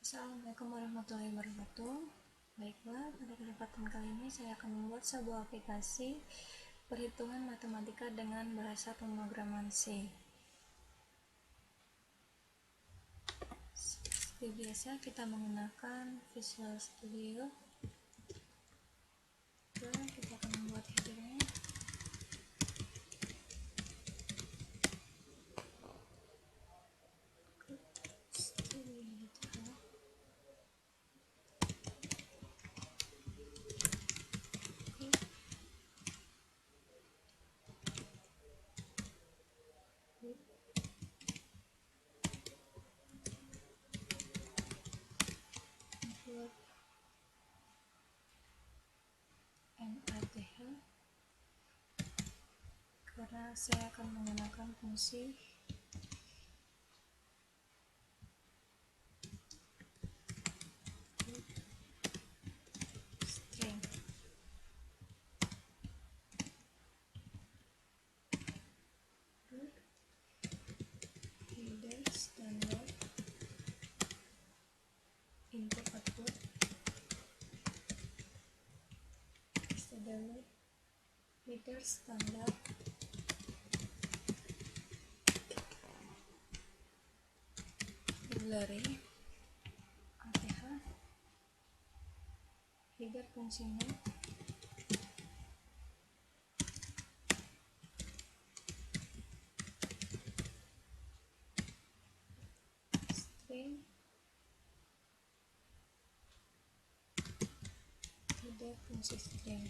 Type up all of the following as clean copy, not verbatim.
Assalamualaikum warahmatullahi wabarakatuh. Baiklah, pada kesempatan kali ini saya akan membuat sebuah aplikasi perhitungan matematika dengan bahasa pemrograman C. Seperti biasa, kita menggunakan Visual Studio. Kita akan membuat headernya. MRTH, karena saya akan menggunakan fungsi string. Header standar input output std header standar library ATH header fungsinya string header fungsi string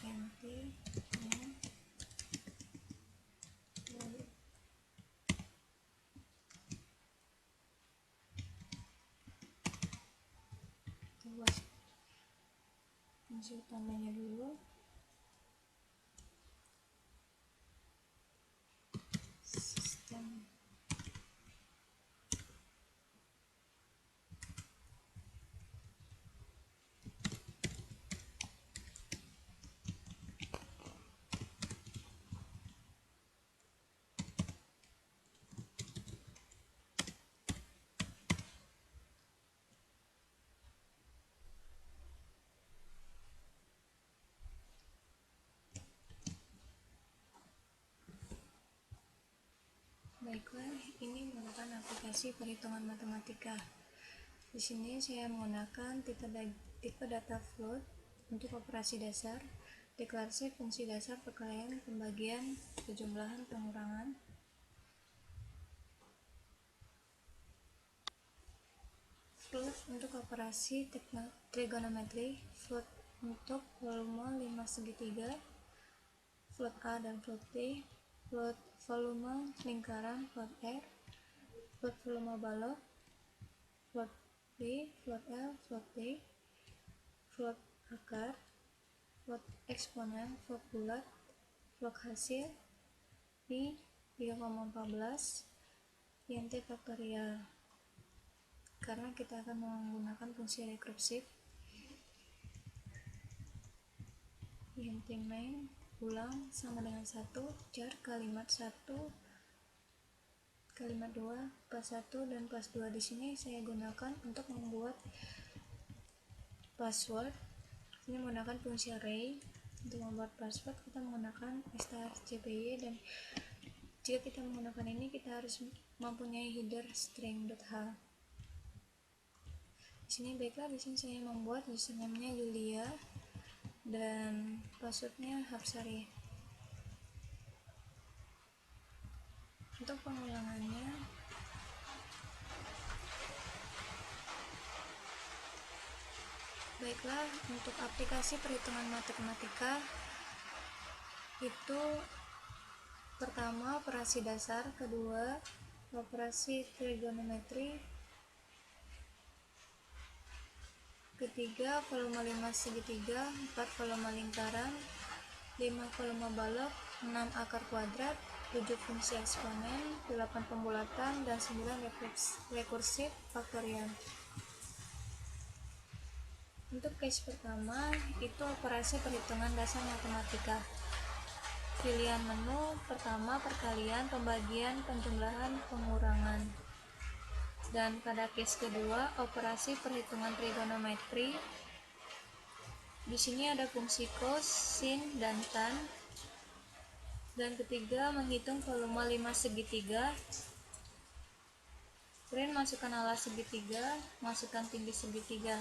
empty buat fungsi utamanya dulu. Sistem Baiklah, ini merupakan aplikasi perhitungan matematika. Di sini saya menggunakan tipe data float untuk operasi dasar, deklarasi fungsi dasar perkalian, pembagian, penjumlahan, pengurangan. Float untuk operasi trigonometri, float untuk volume 5 segitiga, float A dan float B, float volume lingkaran, float R, float volume balok, float B, float L, float T, float akar, float eksponen, float bulat, float hasil, pi 3,14, int faktorial. Karena kita akan menggunakan fungsi rekursif, int main ulang sama dengan 1, jar kalimat 1, kalimat 2, pas 1 dan pas 2. Di sini saya gunakan untuk membuat password. Ini menggunakan fungsi array. Untuk membuat password kita menggunakan strcpy, dan jika kita menggunakan ini kita harus mempunyai header string.h. Di sini baiklah, di sini saya membuat username-nya Yulia dan passwordnya Hapsari. Untuk pengulangannya, baiklah, untuk aplikasi perhitungan matematika itu pertama operasi dasar, kedua operasi trigonometri, ketiga volume 5 segitiga, 4 volume lingkaran, 5 volume balok, 6 akar kuadrat, 7 fungsi eksponen, 8 pembulatan, dan 9 rekursif faktorial. Untuk case pertama itu operasi perhitungan dasar matematika. pilihan menu pertama perkalian, pembagian, penjumlahan, pengurangan. Dan pada case kedua, operasi perhitungan trigonometri. Di sini ada fungsi cos, sin, dan tan. Dan ketiga, menghitung volume 5 segitiga. Kemudian masukkan alas segitiga, masukkan tinggi segitiga.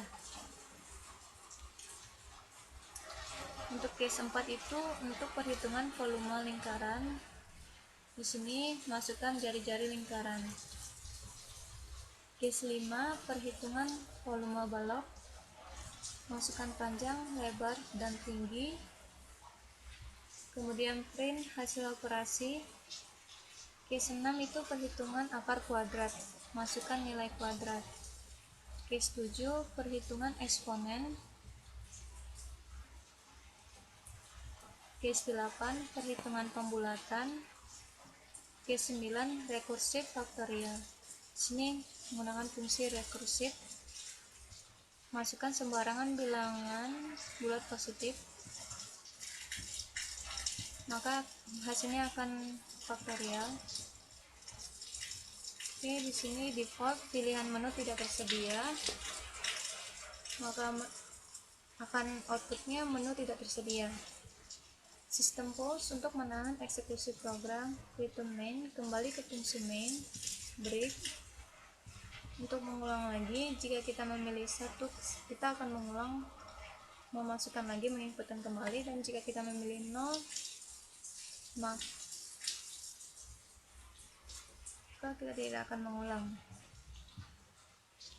Untuk case 4 itu untuk perhitungan volume lingkaran. Di sini masukkan jari-jari lingkaran. Case 5 perhitungan volume balok. Masukkan panjang, lebar, dan tinggi. Kemudian print hasil operasi. Case 6 itu perhitungan akar kuadrat. Masukkan nilai kuadrat. Case 7 perhitungan eksponen. Case 8 perhitungan pembulatan. Case 9 rekursif faktorial. Sini menggunakan fungsi rekursif. Masukkan sembarangan bilangan bulat positif, maka hasilnya akan faktorial. Oke, di sini default pilihan menu tidak tersedia, maka akan outputnya menu tidak tersedia. Sistem pause untuk menahan eksekusi program. Return main, kembali ke fungsi main. Break. Untuk mengulang lagi, jika kita memilih satu, kita akan mengulang, memasukkan lagi, menginputkan kembali. Dan jika kita memilih 0, maka kita tidak akan mengulang.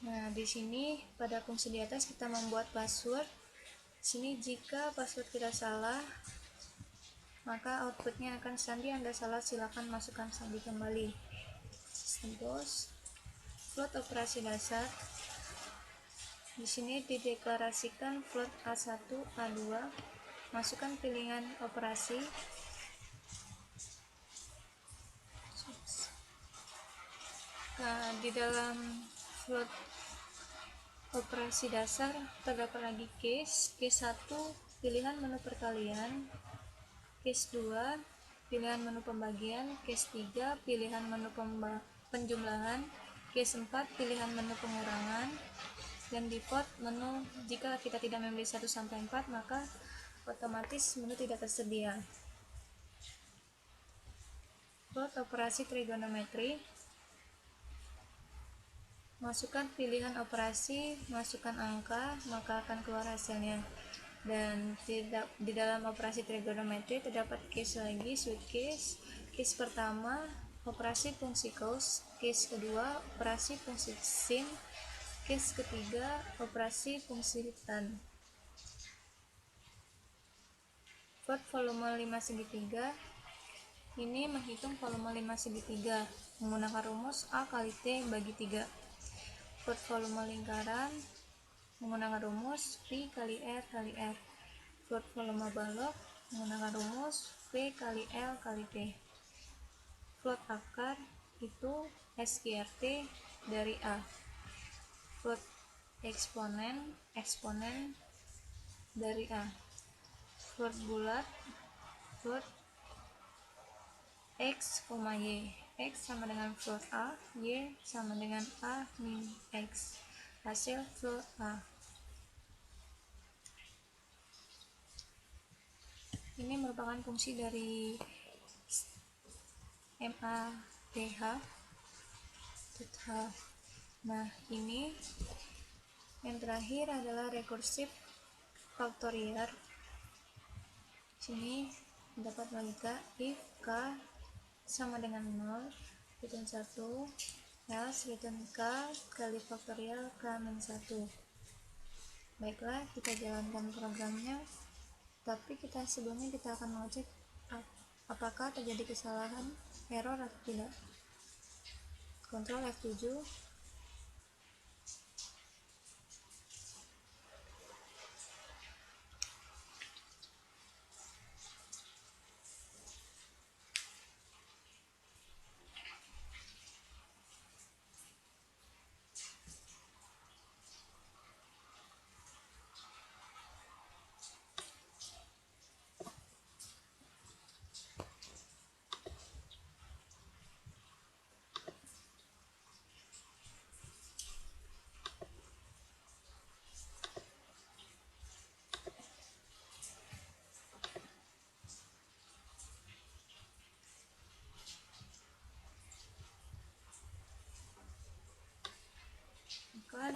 Nah, di sini pada fungsi di atas kita membuat password. Sini jika password kita salah, maka outputnya akan sandi. Anda salah, silakan masukkan sandi kembali. Sistem pause. Float operasi dasar. Di sini dideklarasikan float A1, A2. Masukkan pilihan operasi. Nah, di dalam float operasi dasar terdapat lagi case. Case 1 pilihan menu perkalian. Case 2 pilihan menu pembagian. Case 3 pilihan menu penjumlahan. Case 4 pilihan menu pengurangan. Dan default menu jika kita tidak memilih 1 sampai 4, maka otomatis menu tidak tersedia. Float operasi trigonometri. Masukkan pilihan operasi, masukkan angka, maka akan keluar hasilnya. Dan di dalam operasi trigonometri terdapat case lagi, switch case. Case pertama operasi fungsi cos, case kedua operasi fungsi sin, case ketiga operasi fungsi tan. Float volume 5 segitiga. Ini menghitung volume 5 segitiga menggunakan rumus A kali T bagi 3. Float volume lingkaran menggunakan rumus V kali R kali R. Float volume balok menggunakan rumus V kali L kali T. Float akar itu SQRT dari A. Float eksponen dari A. Float bulat, float X, Y. X sama dengan float A, Y sama dengan A min X. Hasil float A. Ini merupakan fungsi dari MATH. Nah, ini yang terakhir adalah rekursif faktorial. Sini dapat logika if K sama dengan 0, return 1, else return K kali faktorial K min 1. Baiklah, kita jalankan programnya, tapi sebelumnya kita akan mengecek apakah terjadi kesalahan, error atau tidak. Ctrl F7.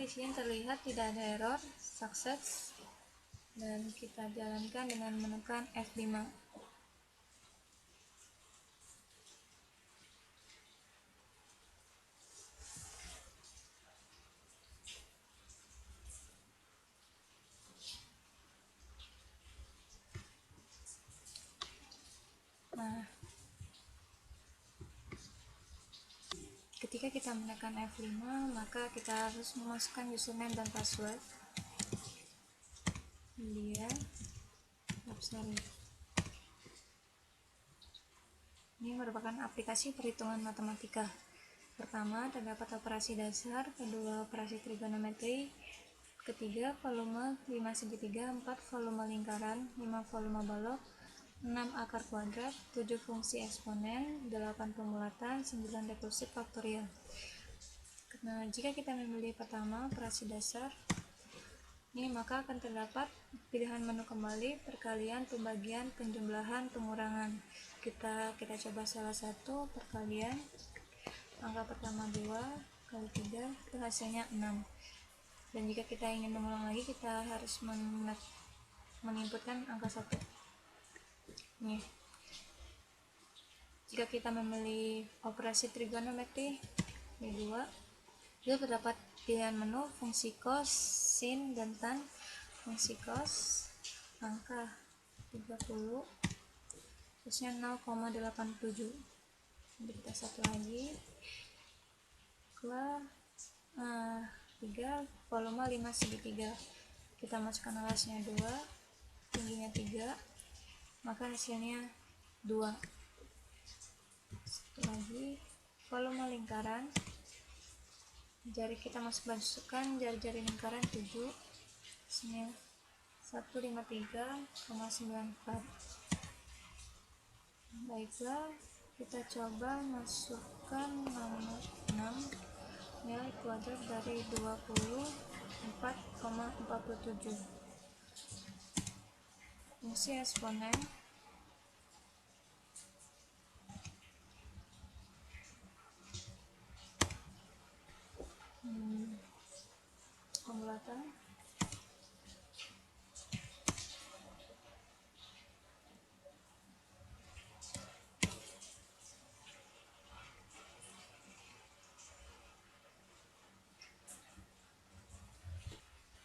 di sini terlihat tidak ada error, sukses, dan kita jalankan dengan menekan F5. Nah, ketika kita menekan F5, maka kita harus memasukkan username dan password. Dia Lapsari. Ini merupakan aplikasi perhitungan matematika. Pertama, terdapat operasi dasar, kedua operasi trigonometri, ketiga volume, 5 segitiga, 4 volume lingkaran, 5 volume balok, 6 akar kuadrat, 7 fungsi eksponen, 8 pembulatan, 9 rekursif faktorial. Nah, jika kita memilih pertama operasi dasar, ini maka akan terdapat pilihan menu kembali, perkalian, pembagian, penjumlahan, pengurangan. Kita coba salah satu, perkalian. Angka pertama 2 kali 3, itu hasilnya 6. Dan jika kita ingin mengulang lagi, kita harus menginputkan angka 1. Nih. Jika kita memilih operasi trigonometri, ini 2, itu terdapat pilihan menu fungsi cos, sin, dan tan. Fungsi cos angka 30, terusnya 0,87. Jadi kita satu lagi, 3 volume 5 segitiga. Kita masukkan alasnya 2, tingginya 3, maka hasilnya 2. Satu lagi, volume lingkaran, jari kita masukkan jari-jari lingkaran 7, hasilnya 153,94. Baiklah, kita coba masukkan nomor 6, nilai kuadrat dari 24,47. Fungsi eksponen, pembulatan,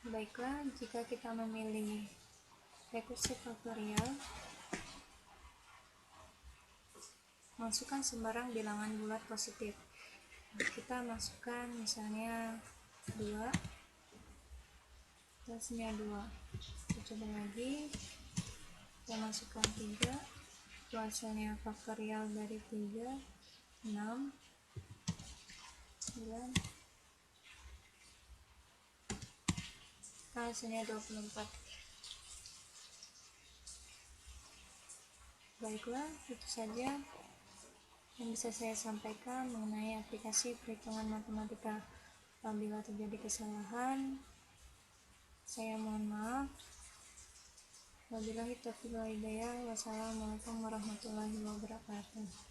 baiklah, jika kita memilih rekursif faktorial, masukkan sembarang bilangan bulat positif. Kita masukkan misalnya 2, hasilnya 2. Kita coba lagi, kita masukkan 3, itu hasilnya faktorial dari 3, 6, 9, hasilnya 24. Baiklah, itu saja yang bisa saya sampaikan mengenai aplikasi perhitungan matematika. Apabila terjadi kesalahan, saya mohon maaf. Wabillahi taufiq wal hidayah. Wassalamualaikum warahmatullahi wabarakatuh.